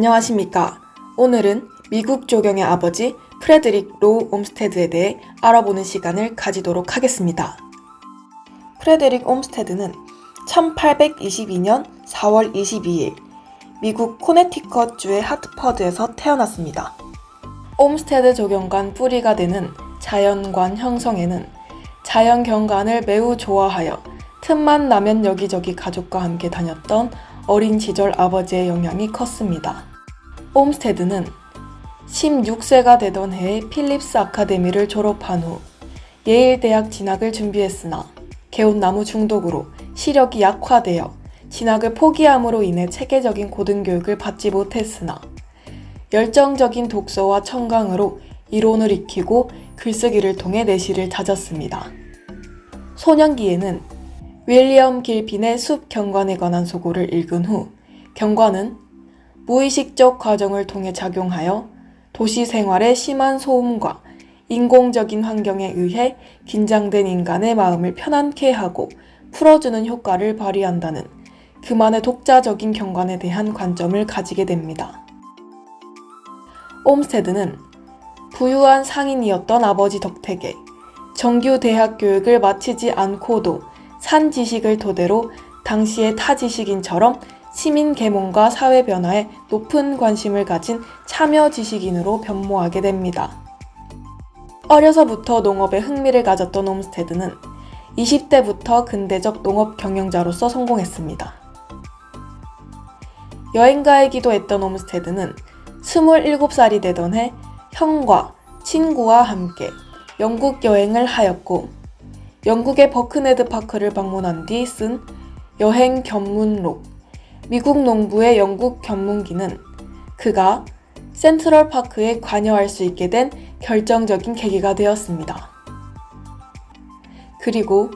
안녕하십니까. 오늘은 미국 조경의 아버지 프레드릭 로우 옴스테드에 대해 알아보는 시간을 가지도록 하겠습니다. 프레드릭 옴스테드는 1822년 4월 22일 미국 코네티컷주의 하트퍼드에서 태어났습니다. 옴스테드 조경관 뿌리가 되는 자연관 형성에는 자연경관을 매우 좋아하여 틈만 나면 여기저기 가족과 함께 다녔던 어린 시절 아버지의 영향이 컸습니다. 옴스테드는 16세가 되던 해에 필립스 아카데미를 졸업한 후 예일 대학 진학을 준비했으나 개운나무 중독으로 시력이 약화되어 진학을 포기함으로 인해 체계적인 고등교육을 받지 못했으나 열정적인 독서와 청강으로 이론을 익히고 글쓰기를 통해 내실을 다졌습니다. 소년기에는 윌리엄 길빈의 숲 경관에 관한 소고를 읽은 후 경관은 무의식적 과정을 통해 작용하여 도시 생활의 심한 소음과 인공적인 환경에 의해 긴장된 인간의 마음을 편안케 하고 풀어주는 효과를 발휘한다는 그만의 독자적인 경관에 대한 관점을 가지게 됩니다. 옴스테드는 부유한 상인이었던 아버지 덕택에 정규 대학 교육을 마치지 않고도 산 지식을 토대로 당시의 타지식인처럼 시민 계몽과 사회 변화에 높은 관심을 가진 참여 지식인으로 변모하게 됩니다. 어려서부터 농업에 흥미를 가졌던 옴스테드는 20대부터 근대적 농업 경영자로서 성공했습니다. 여행가이기도 했던 옴스테드는 27살이 되던 해 형과 친구와 함께 영국 여행을 하였고 영국의 버크네드 파크를 방문한 뒤 쓴 여행 견문록, 미국 농부의 영국 견문기는 그가 센트럴 파크에 관여할 수 있게 된 결정적인 계기가 되었습니다. 그리고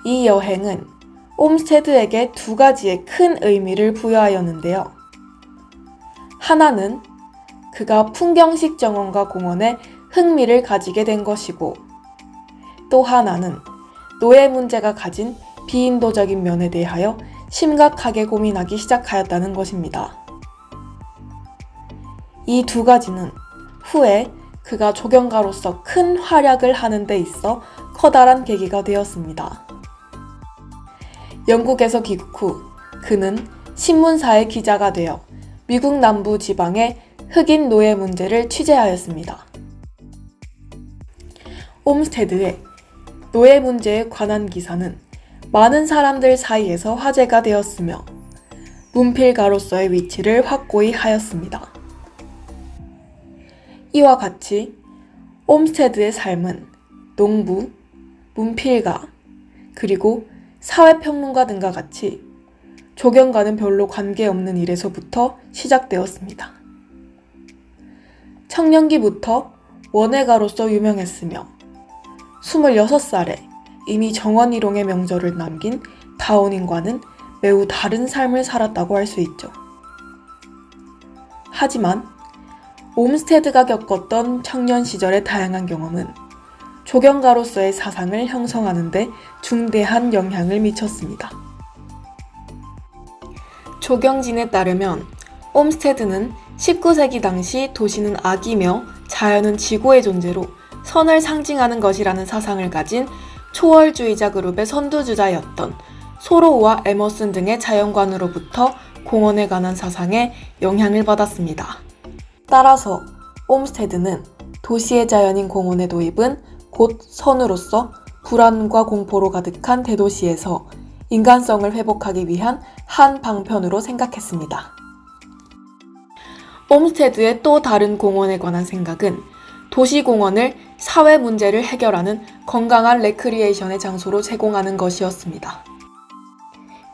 이 여행은 옴스테드에게 두 가지의 큰 의미를 부여하였는데요. 하나는 그가 풍경식 정원과 공원에 흥미를 가지게 된 것이고 또 하나는 노예 문제가 가진 비인도적인 면에 대하여 심각하게 고민하기 시작하였다는 것입니다. 이 두 가지는 후에 그가 조경가로서 큰 활약을 하는 데 있어 커다란 계기가 되었습니다. 영국에서 귀국 후 그는 신문사의 기자가 되어 미국 남부 지방의 흑인 노예 문제를 취재하였습니다. 옴스테드의 노예 문제에 관한 기사는 많은 사람들 사이에서 화제가 되었으며 문필가로서의 위치를 확고히 하였습니다. 이와 같이 옴스테드의 삶은 농부, 문필가, 그리고 사회평론가 등과 같이 조경과는 별로 관계없는 일에서부터 시작되었습니다. 청년기부터 원예가로서 유명했으며 26살에 이미 정원일홍의 명절을 남긴 다운인과는 매우 다른 삶을 살았다고 할 수 있죠. 하지만 옴스테드가 겪었던 청년 시절의 다양한 경험은 조경가로서의 사상을 형성하는 데 중대한 영향을 미쳤습니다. 조경진에 따르면 옴스테드는 19세기 당시 도시는 악이며 자연은 지고의 존재로 선을 상징하는 것이라는 사상을 가진 초월주의자 그룹의 선두주자였던 소로우와 에머슨 등의 자연관으로부터 공원에 관한 사상에 영향을 받았습니다. 따라서 옴스테드는 도시의 자연인 공원의 도입은 곧 선으로서 불안과 공포로 가득한 대도시에서 인간성을 회복하기 위한 한 방편으로 생각했습니다. 옴스테드의 또 다른 공원에 관한 생각은 도시공원을 사회 문제를 해결하는 건강한 레크리에이션의 장소로 제공하는 것이었습니다.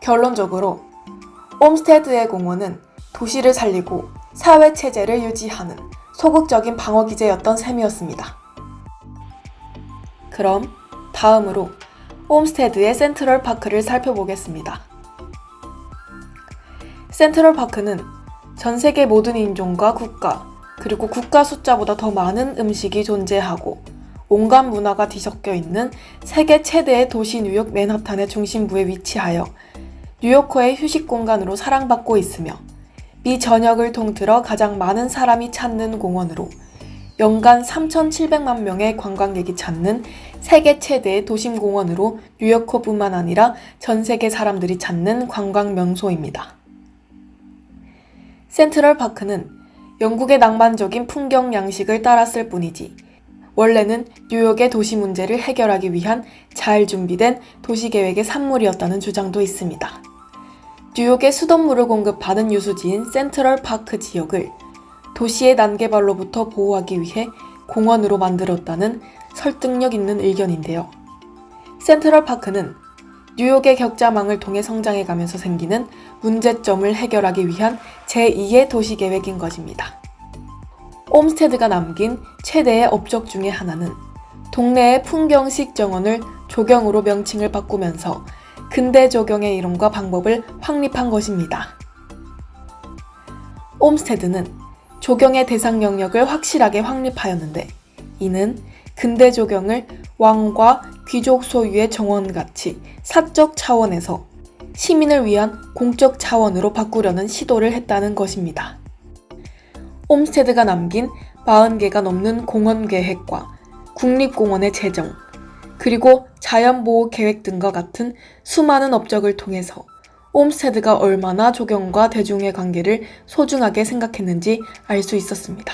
결론적으로 옴스테드의 공원은 도시를 살리고 사회체제를 유지하는 소극적인 방어기제였던 셈이었습니다. 그럼 다음으로 옴스테드의 센트럴 파크를 살펴보겠습니다. 센트럴 파크는 전 세계 모든 인종과 국가, 그리고 국가 숫자보다 더 많은 음식이 존재하고 온갖 문화가 뒤섞여 있는 세계 최대의 도시 뉴욕 맨하탄의 중심부에 위치하여 뉴요커의 휴식 공간으로 사랑받고 있으며 미 전역을 통틀어 가장 많은 사람이 찾는 공원으로 연간 3,700만 명의 관광객이 찾는 세계 최대의 도심공원으로 뉴요커뿐만 아니라 전 세계 사람들이 찾는 관광 명소입니다. 센트럴파크는 영국의 낭만적인 풍경 양식을 따랐을 뿐이지 원래는 뉴욕의 도시 문제를 해결하기 위한 잘 준비된 도시계획의 산물이었다는 주장도 있습니다. 뉴욕의 수돗물을 공급하는 유수지인 센트럴파크 지역을 도시의 난개발로부터 보호하기 위해 공원으로 만들었다는 설득력 있는 의견인데요. 센트럴파크는 뉴욕의 격자망을 통해 성장해가면서 생기는 문제점을 해결하기 위한 제2의 도시계획인 것입니다. 옴스테드가 남긴 최대의 업적 중에 하나는 동네의 풍경식 정원을 조경으로 명칭을 바꾸면서 근대 조경의 이론과 방법을 확립한 것입니다. 옴스테드는 조경의 대상 영역을 확실하게 확립하였는데 이는 근대 조경을 왕과 귀족 소유의 정원같이 사적 차원에서 시민을 위한 공적 차원으로 바꾸려는 시도를 했다는 것입니다. 옴스테드가 남긴 40개가 넘는 공원 계획과 국립공원의 제정, 그리고 자연보호 계획 등과 같은 수많은 업적을 통해서 옴스테드가 얼마나 조경과 대중의 관계를 소중하게 생각했는지 알 수 있었습니다.